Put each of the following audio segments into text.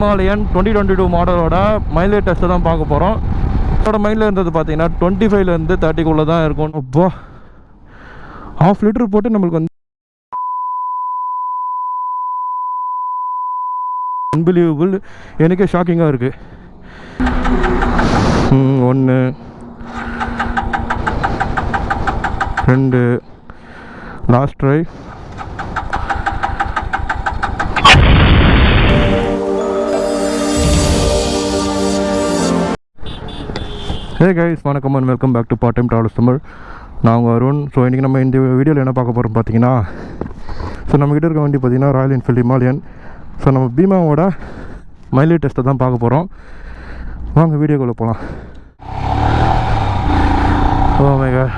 Himalayan 2022 மாடலோட mileage டெஸ்ட்டை தான் பார்க்க போகிறோம். இதோட மைலேஜ் இருந்தது பார்த்தீங்கன்னா 25லேருந்து 30க்குள்ளே தான் இருக்கும். அப்போ ½ லிட்டர் போட்டு நம்மளுக்கு வந்து அன்பிலீவபிள், எனக்கே ஷாக்கிங்காக இருக்குது. 1 2 லாஸ்ட் ட்ரை. ஹே கைஸ், வணக்கம் and welcome back to part time travels Tamil. நான் உங்கள் அருண். ஸோ இன்றைக்கி நம்ம இந்த வீடியோவில் என்ன பார்க்க போகிறோம் பார்த்தீங்கன்னா, ஸோ நம்மக்கிட்ட இருக்க வண்டி பார்த்தீங்கன்னா ராயல் என்ஃபீல்டு ஹிமாலயன். ஸோ நம்ம பீமாவோட மைலேஜ் டெஸ்ட்டை தான் பார்க்க போகிறோம். வாங்க வீடியோக்குள்ளே போகலாம். ஓ மை காட்,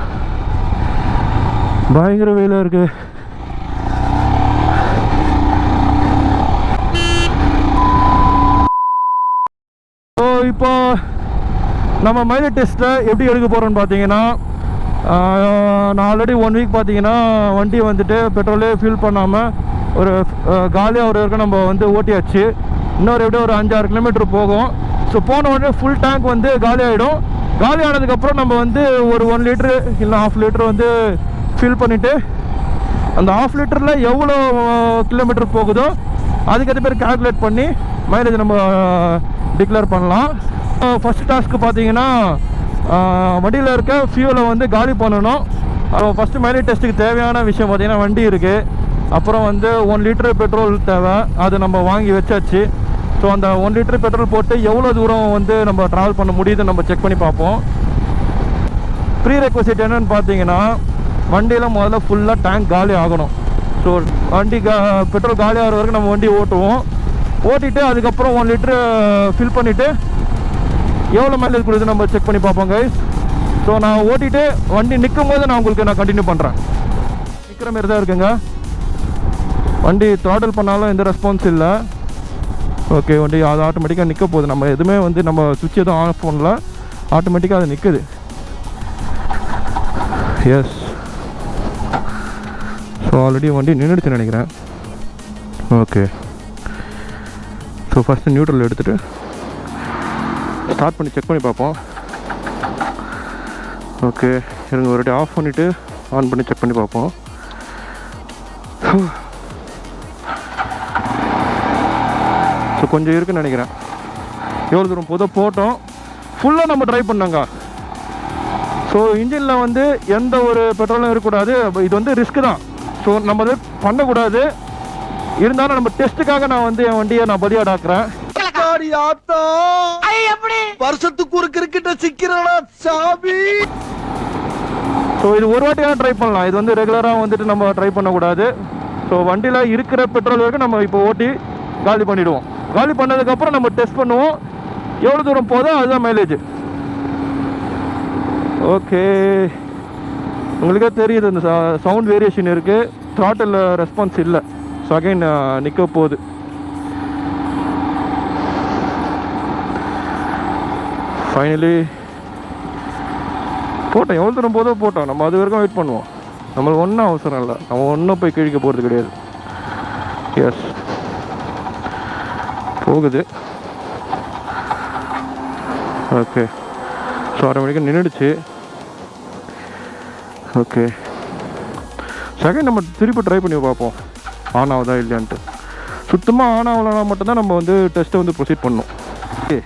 பயங்கர வெயிலாக இருக்குது. ஸோ இப்போ நம்ம மைலேஜ் டெஸ்ட்டில் எப்படி எடுக்க போகிறோன்னு பார்த்தீங்கன்னா, நான் ஆல்ரெடி 1 வீக் பார்த்தீங்கன்னா வண்டியை வந்துட்டு பெட்ரோலே ஃபில் பண்ணாமல் ஒரு காலியாக ஒரு வரைக்கும் நம்ம வந்து ஓட்டியாச்சு. இன்னொரு எப்படியும் ஒரு 5-6 கிலோமீட்டர் போகும். ஸோ போன உடனே ஃபுல் டேங்க் வந்து காலி ஆகிடும். காலி ஆனதுக்கப்புறம் நம்ம வந்து ஒரு 1 லிட்ரு இல்லை ½ லிட்ரு வந்து ஃபில் பண்ணிவிட்டு அந்த ½ லிட்டரில் எவ்வளோ கிலோமீட்டர் போகுதோ அதுக்கேற்ற பேர் கால்குலேட் பண்ணி மைலேஜ் நம்ம டிக்ளேர் பண்ணலாம். ஃபஸ்ட் டாஸ்க்கு பார்த்தீங்கன்னா வண்டியில் இருக்க ஃபியூலை வந்து காலி பண்ணணும். ஃபஸ்ட்டு மைலேஜ் டெஸ்ட்டுக்கு தேவையான விஷயம் பார்த்தீங்கன்னா வண்டி இருக்குது, அப்புறம் வந்து 1 லிட்டரு பெட்ரோல் தேவை, அது நம்ம வாங்கி வச்சாச்சு. ஸோ அந்த 1 லிட்டரு பெட்ரோல் போட்டு எவ்வளோ தூரம் வந்து நம்ம ட்ராவல் பண்ண முடியுதுன்னு நம்ம செக் பண்ணி பார்ப்போம். ப்ரீ ரெக்வசிட் என்னென்னு பார்த்தீங்கன்னா, வண்டியில் முதல்ல ஃபுல்லாக டேங்க் காலி ஆகணும். ஸோ வண்டி பெட்ரோல் காலி ஆகிற வரைக்கும் நம்ம வண்டி ஓட்டுவோம். ஓட்டிட்டு அதுக்கப்புறம் 1 லிட்டரு ஃபில் பண்ணிவிட்டு எவ்வளோ மைலேஜ் கொடுத்து நம்ம செக் பண்ணி பார்ப்போம் கைஸ். ஸோ நான் ஓட்டிட்டு வண்டி நிற்கும் போது நான் கண்டினியூ பண்ணுறேன். நிற்கிற மாரி தான் இருக்குங்க. வண்டி த்ராட்டில் பண்ணாலும் எந்த ரெஸ்பான்ஸ் இல்லை. ஓகே, வண்டி அது ஆட்டோமேட்டிக்காக நிற்க போகுது. நம்ம எதுவுமே வந்து நம்ம சுவிட்ச் எதுவும் ஆஃப் பண்ணல, ஆட்டோமேட்டிக்காக அது நிற்குது. எஸ், ஸோ ஆல்ரெடி வண்டி நின்றுடுச்சுன்னு நினைக்கிறேன். ஓகே, ஸோ ஃபஸ்ட்டு நியூட்ரல் எடுத்துகிட்டு ஸ்டார்ட் பண்ணி செக் பண்ணி பார்ப்போம். ஓகே, இருங்க ஒரு வாட்டி ஆஃப் பண்ணிவிட்டு ஆன் பண்ணி செக் பண்ணி பார்ப்போம். ஸோ கொஞ்சம் இருக்குன்னு நினைக்கிறேன். எவ்வளோ தூரம் போதும் போட்டோம், ஃபுல்லாக நம்ம ட்ரை பண்ணோங்க. ஸோ இன்ஜினில் வந்து எந்த ஒரு பெட்ரோலும் இருக்கக்கூடாது. இது வந்து ரிஸ்க்கு தான். ஸோ நம்ம அதை பண்ணக்கூடாது. இருந்தாலும் நம்ம டெஸ்ட்டுக்காக நான் வந்து என் வண்டியை நான் பலியாடாக்குறேன். வருஷத்துக்கு ஒரு கிரிக்கெட்ட சிக்கிறடா சாமி. ஸோ இது ஒரு வாட்டியாக ட்ரை பண்ணலாம். இது வந்து ரெகுலராக வந்துட்டு நம்ம ட்ரை பண்ணக்கூடாது. ஸோ வண்டியில் இருக்கிற பெட்ரோல் வரைக்கும் நம்ம இப்போ ஓட்டி காலி பண்ணிவிடுவோம். காலி பண்ணதுக்கப்புறம் நம்ம டெஸ்ட் பண்ணுவோம், எவ்வளோ தூரம் போதோ அதுதான் மைலேஜ். ஓகே, உங்களுக்கே தெரியுது இந்த சவுண்ட் வேரியேஷன் இருக்குது, த்ராட்டில் ரெஸ்பான்ஸ் இல்லை. ஸோ அகைன் நிற்க போகுது. ஃபைனலி போட்டோம், எவ்வளோ தூரம் போதோ போட்டோம். நம்ம அது வரைக்கும் வெயிட் பண்ணுவோம். நம்மளுக்கு ஒன்றும் அவசரம் இல்லை, நம்ம ஒன்றும் போய் கிழிக்க போகிறது கிடையாது. எஸ், போகுது. ஓகே, ஸோ ஆட்டோமேட்டிக்காக நின்றுடுச்சு. ஓகே, செகண்ட் நம்ம திருப்பி ட்ரை பண்ணி பார்ப்போம் ஆன் ஆகுதா இல்லையான்ட்டு. சுத்தமாக ஆன் ஆகலைன்னா மட்டும்தான் நம்ம வந்து டெஸ்ட்டை வந்து ப்ரொசீட் பண்ணணும். ஓகே,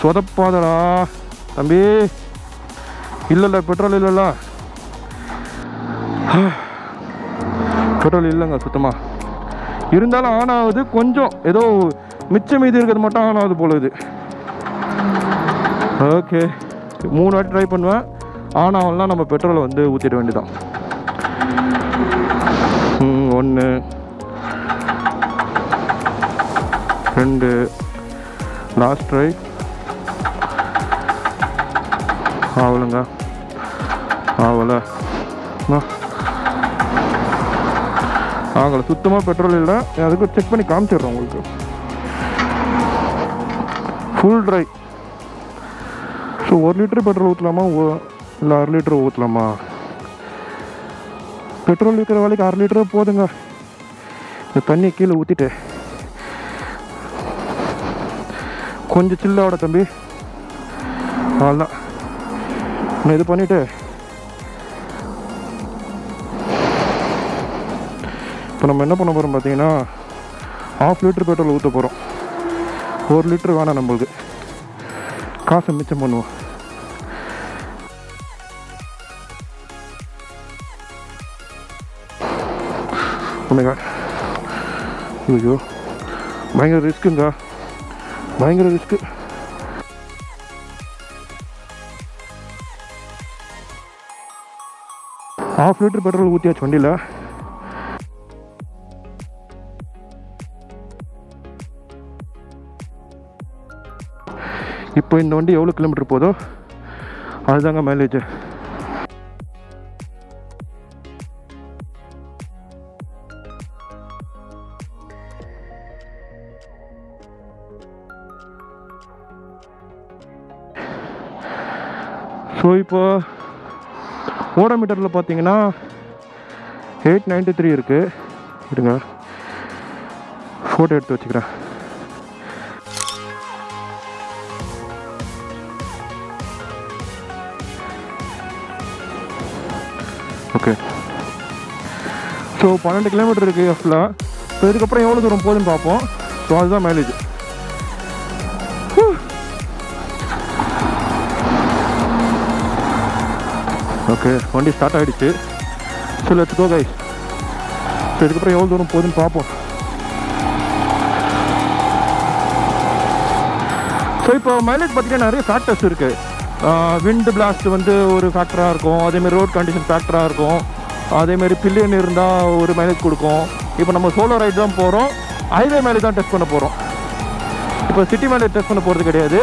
சொதப்பாதடா தம்பி. இல்லைல்ல, பெட்ரோல் இல்லைல்ல, பெட்ரோல் இல்லைங்க சுத்தமாக. இருந்தாலும் ஆன் ஆகுது. கொஞ்சம் ஏதோ மிச்சம் மீதி இருக்கிறது மட்டும் ஆன் ஆகுது போல இது. ஓகே, 3 வாட்டி ட்ரை பண்ணுவேன். ஆன் ஆகலாம் நம்ம பெட்ரோலை வந்து ஊற்றிட வேண்டியதான். 1 2 லாஸ்ட் ட்ரை. ஆகலைங்க, ஆகலை ஆகலை, சுத்தமாக பெட்ரோல் இல்லை. அதுக்கு செக் பண்ணி காமிச்சிடுறேன் உங்களுக்கு. Full dry. So 1 litre petrol ஊற்றலாமா இல்லை 1/2 லிட்டரு ஊற்றலாமா? பெட்ரோல் விற்கிற வேலைக்கு 1/2 லிட்டரு போதுங்க. இந்த தண்ணி கீழே ஊற்றிட்டு கொஞ்சம் சில்லாவோட தம்பி. அவ்வளோதான். நான் இது பண்ணிவிட்டு இப்போ நம்ம என்ன பண்ண போகிறோம் பார்த்தீங்கன்னா, 1/2 லிட்டர் பெட்ரோல் ஊற்ற போகிறோம். 1 லிட்டர் வேணாம், நம்மளுக்கு காசை மிச்சம் பண்ணுவோம். ஐயோ, பயங்கர ரிஸ்க்குங்க, பயங்கர ரிஸ்க்கு. ½ லிட்டர் பெட்ரோல் ஊற்றியாச்சு வண்டியில். இப்போ இந்த வண்டி எவ்வளோ கிலோமீட்டர் போதோ அதுதாங்க மைலேஜ். ஸோ இப்போ ஓடோமீட்டரில் பார்த்தீங்கன்னா 893 இருக்குது. இருங்க, ஃபோட்டோ எடுத்து வச்சுக்கிறேன். ஓகே, ஸோ 12 கிலோமீட்டர் இருக்குது எஃப்ல. ஸோ இதுக்கப்புறம் எவ்வளோ தூரம் போகுதுன்னு பார்ப்போம். ஸோ அதுதான் மைலேஜ். ஓகே, வண்டி ஸ்டார்ட் ஆகிடுச்சு. So let's go guys. So இதுக்கப்புறம் எவ்வளோ தூரம் போகுதுன்னு பார்ப்போம். ஸோ இப்போ மைலேஜ் பார்த்தீங்கன்னா நிறைய ஃபேக்டர்ஸ் இருக்குது. விண்டு பிளாஸ்ட் வந்து ஒரு ஃபேக்டராக இருக்கும், அதேமாதிரி ரோட் கண்டிஷன் ஃபேக்டராக இருக்கும், அதேமாதிரி பில்லியன் இருந்தால் ஒரு மைலேஜ் கொடுக்கும். இப்போ நம்ம சோலோ ரைட் தான் போகிறோம், ஹைவே மைலேஜ் தான் டெஸ்ட் பண்ண போகிறோம். இப்போ சிட்டி மைலேஜ் டெஸ்ட் பண்ண போகிறது கிடையாது.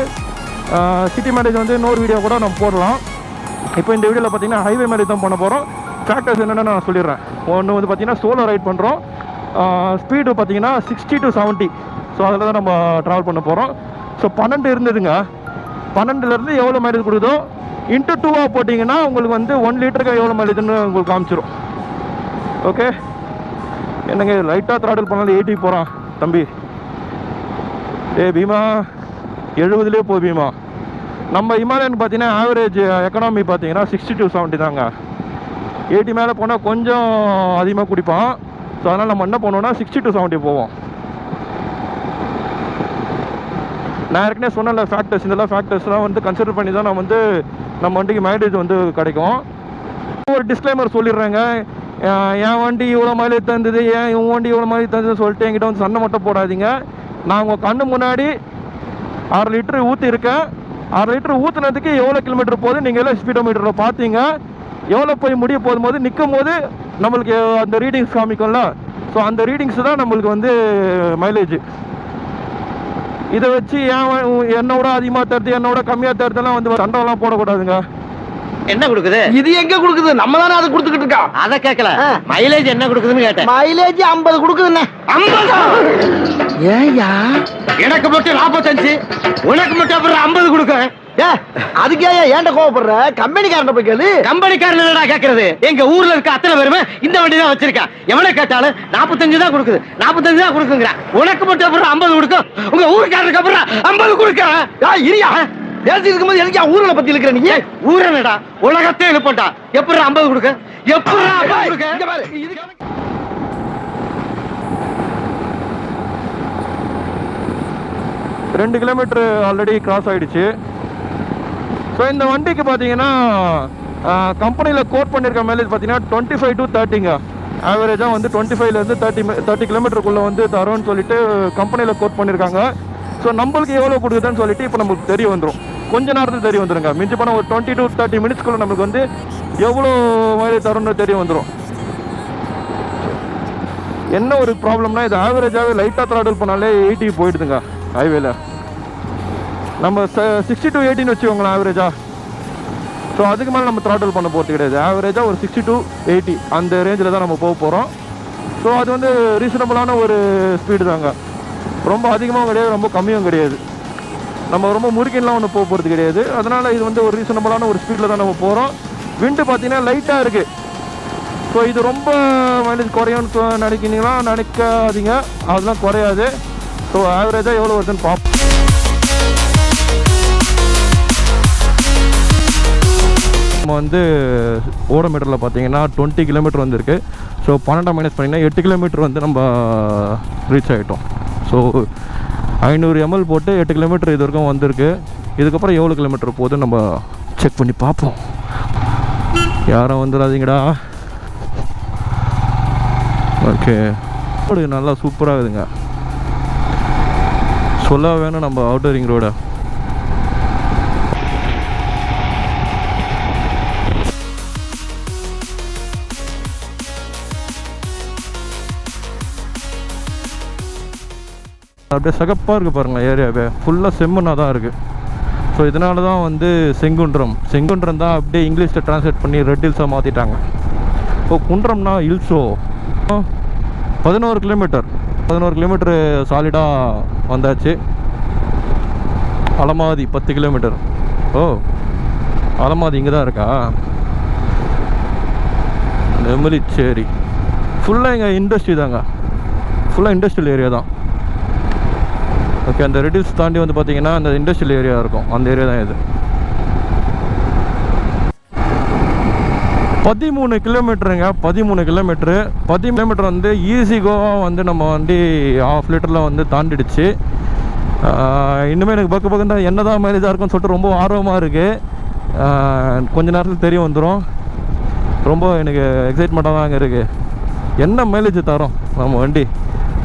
சிட்டி மைலேஜ் வந்து இன்னொரு வீடியோ கூட நம்ம போடலாம். இப்போ இந்த வீடியோவில் பார்த்தீங்கன்னா ஹைவே மைலேஜ் தான் பண்ண போகிறோம். ஃபேக்டர்ஸ் என்னென்னு நான் சொல்லிடுறேன். ஒன்று வந்து பார்த்தீங்கன்னா சோலோ ரைட் பண்ணுறோம், ஸ்பீடு பார்த்தீங்கன்னா 60 to 70. ஸோ அதில் தான் நம்ம ட்ராவல் பண்ண போகிறோம். ஸோ 12 இருந்ததுங்க, 12லேருந்து எவ்வளோ மைலேஜ் கொடுக்குதோ இன்ட்டு 2 போட்டிங்கன்னா உங்களுக்கு வந்து 1 லிட்டருக்கு எவ்வளோ மைலேஜ்னு உங்களுக்கு காமிச்சிடும். ஓகே, என்னங்க லைட்டாக த்ராட்டில் பண்ணாலும் 80 போகிறான் தம்பி. பீமா 70லேயே போ பீமா. நம்ம ஹிமாலயன் பார்த்தீங்கன்னா ஆவரேஜ் எக்கனாமி பார்த்தீங்கன்னா 60 to 70 தாங்க. 80 மேலே போனால் கொஞ்சம் அதிகமாக குடிப்பான். ஸோ அதனால் நம்ம என்ன பண்ணுவோம்னா 60 to 70 போவோம். நான் ஏற்கனவே சொன்ன ஃபேக்டர்ஸ், இதெல்லாம் ஃபேக்டர்ஸ்லாம் வந்து கன்சிடர் பண்ணி தான் நான் வந்து நம்ம வண்டிக்கு மைலேஜ் வந்து கிடைக்கும். ஒரு டிஸ்க்ளைமர் சொல்லிடுறேங்க, என் வண்டி இவ்வளோ மைலேஜ் தந்தது, ஏன் இவன் வண்டி இவ்வளோ மைலேஜ் தந்ததுன்னு சொல்லிட்டு என்கிட்ட வந்து சண்டை மட்டும் போடாதீங்க. நான் உங்கள் கண்ணு முன்னாடி 6 லிட்டரு ஊற்றிருக்கேன். 6 லிட்டர் ஊற்றுனதுக்கு எவ்வளோ கிலோமீட்டர் போகுது நீங்கள் எல்லாம் ஸ்பீடோமீட்டரில் பார்த்தீங்க. எவ்வளோ போய் முடிய போகும்போது நிற்கும் போது நம்மளுக்கு அந்த ரீடிங்ஸ் காமிக்கும்ல. ஸோ அந்த ரீடிங்ஸ் தான் நம்மளுக்கு வந்து மைலேஜ். இதை வச்சு என்னோட அதிகமாக தருது என்னோட கம்மியாக தருதெல்லாம் வந்து சண்டைலாம் போடக்கூடாதுங்க. என்ன கொடுக்குது? இது எங்க கொடுக்குது? நம்ம தானே அதை கொடுத்துக்கிட்டு இருக்கோம். அத கேட்கல, மைலேஜ் என்ன கொடுக்குதுன்னு கேட்டேன். மைலேஜ் 50 கொடுக்குதுண்ணே. 50? ஏயா எனக்கு மட்டும் 45, உனக்கு மட்டும் அப்புறம் 50 கொடுக்க? அதுக்கே ஏன்ட கோவப்படுற? கம்பெனிக்காரன் போய் கேளு. கம்பெனிக்காரன் என்னடா கேட்கறது? எங்க ஊர்ல இருக்க அத்தனை பேருமே இந்த வண்டி தான் வச்சிருக்கேன். எவனை கேட்டாலும் 45 தான் கொடுக்குது, 45 தான் கொடுக்குங்கிற. உனக்கு மட்டும் அப்புறம் 50 கொடுக்கும், உங்க ஊருக்காரருக்கு அப்புறம் 50 கொடுக்க. இரியா பேசி இருக்கும்போது எனக்கு ஊர்ல பத்தி இருக்கிற நீங்க? ஊரனடா உலகத்தை எழுப்பண்டா. எப்படி 50 கொடுக்க? எப்படி 50 கொடுக்க? 2 கிலோமீட்டர் ஆல்ரெடி கிராஸ் ஆகிடுச்சு. ஸோ இந்த வண்டிக்கு பார்த்தீங்கன்னா கம்பெனியில் கோட் பண்ணியிருக்க மைலேஜ் பார்த்தீங்கன்னா 25 to 30ங்க. ஆவரேஜாக வந்து 25லேருந்து 30 கிலோமீட்டருக்குள்ளே வந்து தரோன்னு சொல்லிட்டு கம்பெனியில் கோட் பண்ணியிருக்காங்க. ஸோ நம்மளுக்கு எவ்வளோ கொடுக்குதுன்னு சொல்லிட்டு இப்போ நமக்கு தெரிய வந்துடும். கொஞ்ச நேரத்தில் தெரிய வந்துடுங்க. மிஞ்சி போனால் ஒரு 20 to 30 மினிட்ஸ்க்குள்ளே நம்மளுக்கு வந்து எவ்வளோ மைலேஜ் தரோன்னு தெரிய வந்துடும். என்ன ஒரு ப்ராப்ளம்னா, இது ஆவரேஜாகவே லைட்டாக த்ராட்டில் பண்ணாலே 80 போயிடுதுங்க ஹைவேல. நம்ம 60 to 80ன்னு வச்சுக்கோங்களேன் ஆவரேஜா. ஸோ அதுக்கு மேலே நம்ம த்ராட்டில் பண்ண போகிறது கிடையாது. ஆவரேஜாக ஒரு 60 to 80 அந்த ரேஞ்சில் தான் நம்ம போக போகிறோம். ஸோ அது வந்து ரீசனபிளான ஒரு ஸ்பீடு தாங்க. ரொம்ப அதிகமாகவும் கிடையாது, ரொம்ப கம்மியும் கிடையாது. நம்ம ரொம்ப முறுக்கின்லாம் ஒன்றும் போக போகிறது கிடையாது. அதனால் இது வந்து ஒரு ரீசனபிளான ஒரு ஸ்பீடில் தான் நம்ம போகிறோம். விண்டு பார்த்தீங்கன்னா லைட்டாக இருக்குது. ஸோ இது ரொம்ப மைலேஜ் குறையும்னு நினைக்காதீங்க, அதெல்லாம் குறையாது. ஸோ ஆவரேஜாக எவ்வளோ வருதுன்னு பார்ப்போம். நம்ம வந்து ஓடோமீட்டரில் பார்த்தீங்கன்னா 20 கிலோமீட்டர் வந்துருக்கு. ஸோ 12 மைனஸ் பண்ணிங்கன்னா 8 கிலோமீட்டர் வந்து நம்ம ரீச் ஆகிட்டோம். ஸோ 500 ml போட்டு 8 கிலோமீட்டர் இது வரைக்கும் வந்திருக்கு. இதுக்கப்புறம் எவ்வளோ கிலோமீட்டர் போகுது நம்ம செக் பண்ணி பார்ப்போம். யாரும் வந்துடாதீங்கடா. ஓகே, ரோடு நல்லா சூப்பராக இருக்குதுங்க. சொல்ல வேணும் நம்ம அவுட்டர் ரிங் ரோடை. அப்படியே சகப்பாக இருக்குது பாருங்கள். ஏரியாவே ஃபுல்லாக செம்மண்ணாக தான் இருக்குது. ஸோ இதனால தான் வந்து செங்குன்றம் தான் அப்படியே இங்கிலீஷில் ட்ரான்ஸ்லேட் பண்ணி ரெட் ஹில்ஸாக மாற்றிட்டாங்க. இப்போ குன்றம்னா ஹில்ஸோ 11 கிலோமீட்டர் சாலிடாக வந்தாச்சு. அலமாதி 10 கிலோமீட்டர். ஓ, அலமாதி இங்கே தான் இருக்கா? நெமிலிச்சேரி ஃபுல்லாக இங்கே இண்டஸ்ட்ரி தாங்க. ஃபுல்லாக இண்டஸ்ட்ரியல் ஏரியா தான். ஓகே, அந்த ரெடில்ஸ் தாண்டி வந்து பார்த்தீங்கன்னா அந்த இண்டஸ்ட்ரியல் ஏரியா இருக்கும். அந்த ஏரியா தான் இது. 13 கிலோமீட்டருங்க. 13 கிலோமீட்டர் வந்து ஈஸி கோவாக வந்து நம்ம வண்டி 1/2 லிட்டரில் வந்து தாண்டிடுச்சு. இன்னுமே எனக்கு பக்கம் தான் என்ன தான் மைலேஜாக இருக்குன்னு சொல்லிட்டு ரொம்ப ஆர்வமாக இருக்குது. கொஞ்ச நேரத்தில் தெரிய வந்துடும். ரொம்ப எனக்கு எக்ஸைட்மெண்ட்டாக தாங்க இருக்குது. என்ன மைலேஜ் தரோம் நம்ம வண்டி.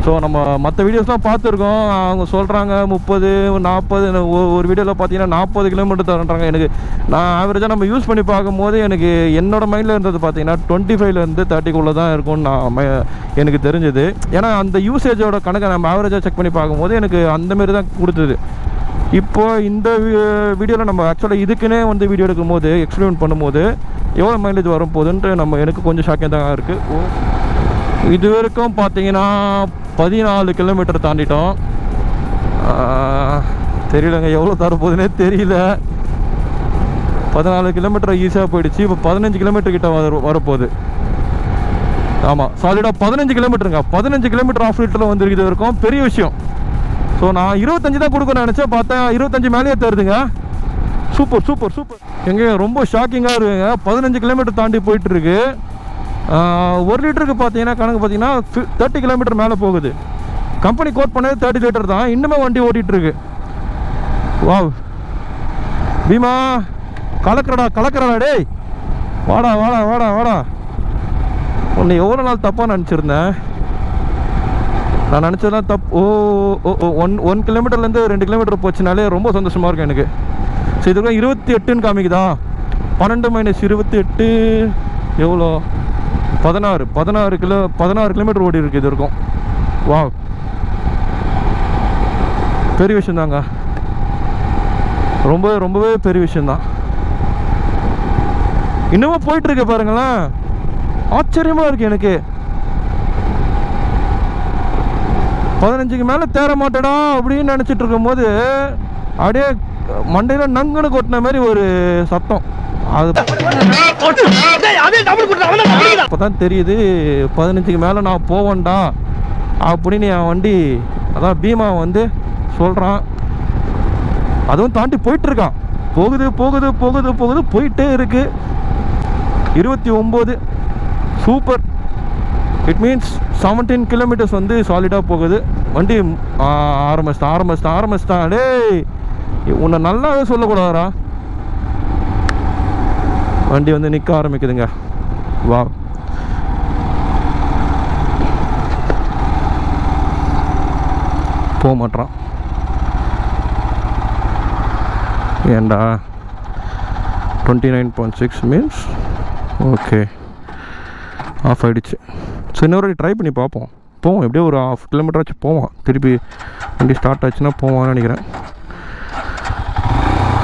ஸோ நம்ம மற்ற வீடியோஸ்லாம் பார்த்துருக்கோம். அவங்க சொல்கிறாங்க 30, 40. ஒரு வீடியோவில் பார்த்தீங்கன்னா 40 கிலோமீட்டர் தரன்றாங்க. எனக்கு நான் ஆவரேஜாக நம்ம யூஸ் பண்ணி பார்க்கும்போது எனக்கு என்னோடய மைண்டில் இருந்தது பார்த்தீங்கன்னா 25லேருந்து 30க்குள்ளே தான் இருக்கும்னு நான் எனக்கு தெரிஞ்சது. ஏன்னா அந்த யூசேஜோட கணக்கை நம்ம ஆவரேஜாக செக் பண்ணி பார்க்கும்போது எனக்கு அந்தமாரி தான் கொடுத்தது. இப்போது இந்த வீடியோவில் நம்ம ஆக்சுவலாக இதுக்குன்னே வந்து வீடியோ எடுக்கும்போது எக்ஸ்பிளைன் பண்ணும்போது எவ்வளோ மைலேஜ் வரும் போகுதுன்ட்டு எனக்கு கொஞ்சம் ஷாக்கிங் தான் இருக்குது. இது வரைக்கும் பார்த்தீங்கன்னா 14 கிலோமீட்டர் தாண்டிட்டோம். தெரியலங்க எவ்வளோ தரப்போகுதுன்னே தெரியல. 14 கிலோமீட்டர் ஈஸியாக போயிடுச்சு. இப்போ 15 கிலோமீட்டர் கிட்ட வரப்போகுது. ஆமாம், சாலிடாக 15 கிலோமீட்டருங்க. 15 கிலோமீட்டர் 1/2 லிட்டரில் வந்துருக்கு. இது வரைக்கும் பெரிய விஷயம். ஸோ நான் 25 தான் கொடுக்கணும்னு நினச்சேன். பார்த்தேன் 25 மேலேயே தருதுங்க. சூப்பர். எங்கே ரொம்ப ஷாக்கிங்காக இருக்குங்க. 15 கிலோமீட்டர் தாண்டி போயிட்டுருக்கு. 1 லிட்டருக்கு பார்த்தீங்கன்னா கணக்கு பார்த்தீங்கன்னா 30 கிலோமீட்டர் மேலே போகுது. கம்பெனி கோட் பண்ணது 30 லிட்டர் தான். இன்னுமே வண்டி ஓட்டிகிட்ருக்கு. வாவ் பீமா, கலக்கிறடா டேய். வாடா. உன்னை எவ்வளோ நாள் தப்பாக நினச்சிருந்தேன். நான் நினச்சதெல்லாம் தப்பு. 1 கிலோமீட்டர்லேருந்து 2 கிலோமீட்டர் போச்சுனாலே ரொம்ப சந்தோஷமாக இருக்கும் எனக்கு. ஸோ இதுக்கு 28ன்னு காமிக்குதா? 12 மைனஸ் 28 எவ்வளோ? 16 கிலோமீட்டர் ஓடி இருக்குது இது இருக்கும். வா, பெரிய விஷயந்தாங்க. ரொம்பவே பெரிய விஷயந்தான். இன்னமும் போயிட்டுருக்கு பாருங்களேன். ஆச்சரியமாக இருக்குது எனக்கு. 15க்கு மேலே தேர மாட்டேடா அப்படின்னு நினச்சிட்டு இருக்கும்போது அப்படியே மண்டையில் நங்குன்னு கொட்டின மாதிரி ஒரு சத்தம். அது அப்போதான் தெரியுது 15க்கு மேலே நான் போவேன்டா அப்படின்னு என் வண்டி. அதான் பீமா வந்து சொல்கிறான். அதுவும் தாண்டி போயிட்டுருக்கான். போகுது போயிட்டே இருக்கு. 29. சூப்பர். இட் மீன்ஸ் 17 கிலோமீட்டர்ஸ் வந்து சாலிடாக போகுது வண்டி. ஆரம்பிச்சிட்டான். டேய், உன்னை நல்லாவே சொல்லக்கூடாதா? வண்டி வந்து நிற்க ஆரம்பிக்குதுங்க. வா, போக மாட்டான். ஏண்டா 29.6 மீன்ஸ் ஓகே, ஆஃப் ஆகிடுச்சு. ஸோ இன்னொரு ட்ரை பண்ணி பார்ப்போம். போவோம், எப்படியோ ஒரு 1/2 கிலோமீட்டர் ஆச்சு போவோம். திருப்பி வண்டி ஸ்டார்ட் ஆச்சுன்னா போவான்னு நினைக்கிறேன்.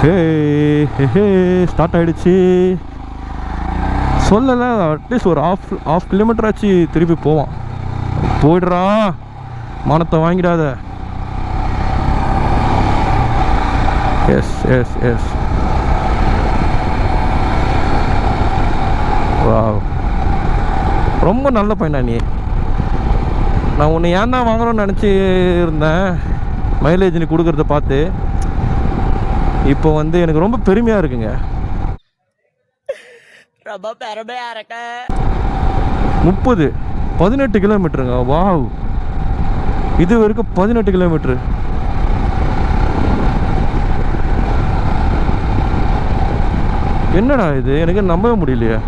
ஹே ஸ்டார்ட் ஆகிடுச்சு. சொல்லலை, அட்லீஸ்ட் ஒரு 1/2 கிலோமீட்டர் ஆச்சு திருப்பி போவான். போய்டுறா, மானத்தை வாங்கிடாத. எஸ் வா, ரொம்ப நல்ல பையனா நீ. நான் உன்னை ஏன் தான் வாங்கணும்னு நினச்சி இருந்தேன். மைலேஜ் நீ கொடுக்குறத பார்த்து இப்போ வந்து எனக்கு ரொம்ப பெருமையாக இருக்குங்க. ரொம்ப பெருமையா இருக்கு. 18 கிலோமீட்டருங்க. வாவ், இது வரைக்கும் 18 கிலோமீட்டரு. என்னடா இது, எனக்கு நம்பவே முடியலையே.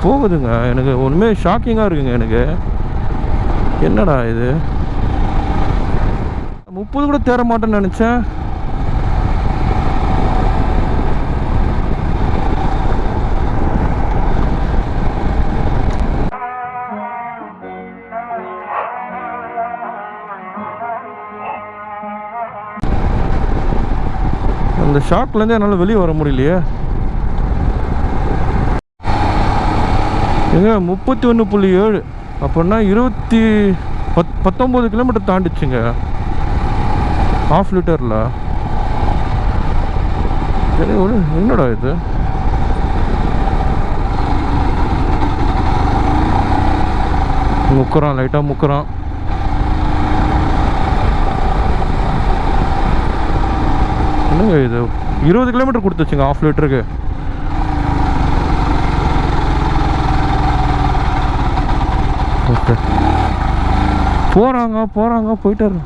போகுதுங்க, எனக்கு ஒன்றுமே ஷாக்கிங்காக இருக்குங்க. எனக்கு என்னடா இது, 30 கூட தேர மாட்டேன்னு நினச்சேன். அந்த ஷாக்லேருந்து என்னால் வெளியே வர முடியலையே. எங்க 31.7 அப்படின்னா 19 கிலோமீட்டர் தாண்டிச்சுங்க ½ லிட்டரில். என்னடா இது, முக்குறான், லைட்டாக முக்குறான். என்னங்க இது, 20 கிலோமீட்டர் கொடுத்துச்சுங்க ½ லிட்டருக்கு. ஓகே, போகிறாங்க போயிட்டாரு.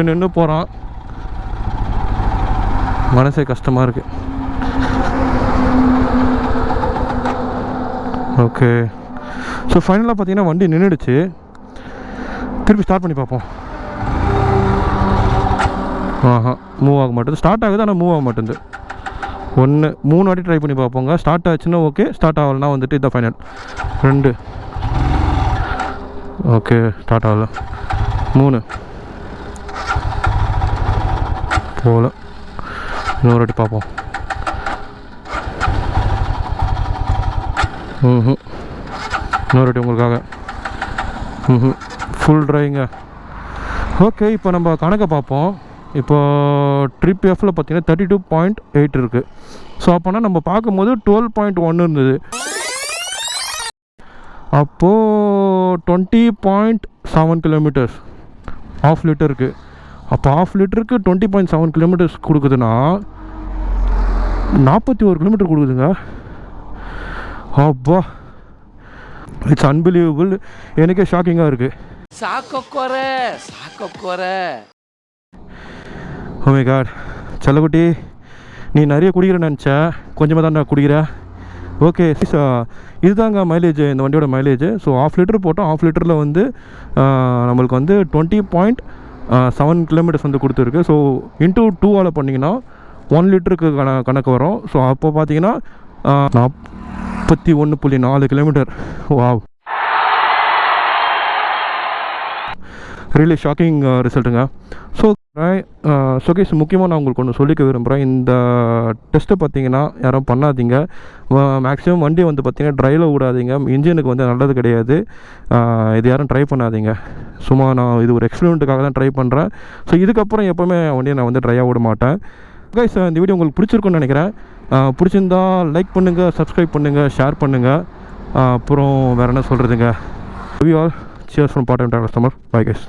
நின்று போகிறான். மனசே கஷ்டமாக இருக்கு. ஓகே, ஸோ ஃபைனலாக பார்த்தீங்கன்னா வண்டி நின்றுடுச்சு. திருப்பி ஸ்டார்ட் பண்ணி பார்ப்போம். மூவ் ஆக மாட்டேது. ஸ்டார்ட் ஆகுது ஆனால் மூவ் ஆக மாட்டேங்குது. 3 வாட்டி ட்ரை பண்ணி பார்ப்போங்க. ஸ்டார்ட் ஆச்சுன்னா ஓகே, ஸ்டார்ட் ஆகலைன்னா வந்துட்டு இதான் ஃபைனல். 2 ஓகே, ஸ்டார்ட் ஆகலை. 3 போகல. இன்னொரு வாட்டி பார்ப்போம். இன்னொரு வாட்டி உங்களுக்காக. ஃபுல் ட்ரைங்க. ஓகே, இப்போ நம்ம கணக்கை பார்ப்போம். இப்போ ட்ரிப் எஃப்பில் பார்த்தீங்கன்னா 32.8 இருக்குது. ஸோ அப்போனா நம்ம பார்க்கும்போது 12.1 இருந்தது. அப்போது 20.7 கிலோமீட்டர்ஸ் ½ லிட்டருக்கு. அப்போ ½ லிட்டருக்கு 20.7 கிலோமீட்டர்ஸ் கொடுக்குதுன்னா 41 கிலோமீட்டர் கொடுக்குதுங்க. அப்பா, இட்ஸ் அன்பிலீவபிள். எனக்கே ஷாக்கிங்காக இருக்குது. சாக்கோரை ஓ மை காட், செல்லக்குட்டி, நீ நிறைய குடிக்கிறேன்னு நினச்ச, கொஞ்சமாக தான் நான் குடிக்கிறேன். ஓகே, இதுதாங்க மைலேஜ், இந்த வண்டியோட மைலேஜ். ஸோ ½ லிட்டர் போட்டோம். ½ லிட்டரில் வந்து நம்மளுக்கு வந்து 20.7 கிலோமீட்டர்ஸ் வந்து கொடுத்துருக்கு. ஸோ இன்ட்டு 2ஆல் பண்ணிங்கன்னா 1 லிட்டருக்கு கணக்கு வரும். ஸோ அப்போ பார்த்தீங்கன்னா 41.4 கிலோமீட்டர். வாவ், ரியலி ஷாக்கிங் ரிசல்ட்டுங்க. ஸோ கேஸ் முக்கியமாக நான் உங்களுக்கு ஒன்று சொல்லிக்க விரும்புகிறேன். இந்த டெஸ்ட்டை பார்த்தீங்கன்னா யாரும் பண்ணாதீங்க. மேக்ஸிமம் வண்டி வந்து பார்த்தீங்கன்னா ட்ரைவில் விடாதீங்க. இன்ஜினுக்கு வந்து நல்லது கிடையாது. இது யாரும் ட்ரை பண்ணாதீங்க. சும்மா நான் இது ஒரு எக்ஸ்பெரிமெண்ட்டுக்காக தான் ட்ரை பண்ணுறேன். ஸோ இதுக்கப்புறம் எப்போவுமே வண்டியை நான் வந்து ட்ரையாக விட மாட்டேன். கைஸ், இந்த வீடியோ உங்களுக்கு பிடிச்சிருக்குன்னு நினைக்கிறேன். பிடிச்சிருந்தா லைக் பண்ணுங்கள், சப்ஸ்கிரைப் பண்ணுங்கள், ஷேர் பண்ணுங்கள். அப்புறம் வேறு என்ன சொல்கிறதுங்க. We all cheers from part time driver customer. Bye guys.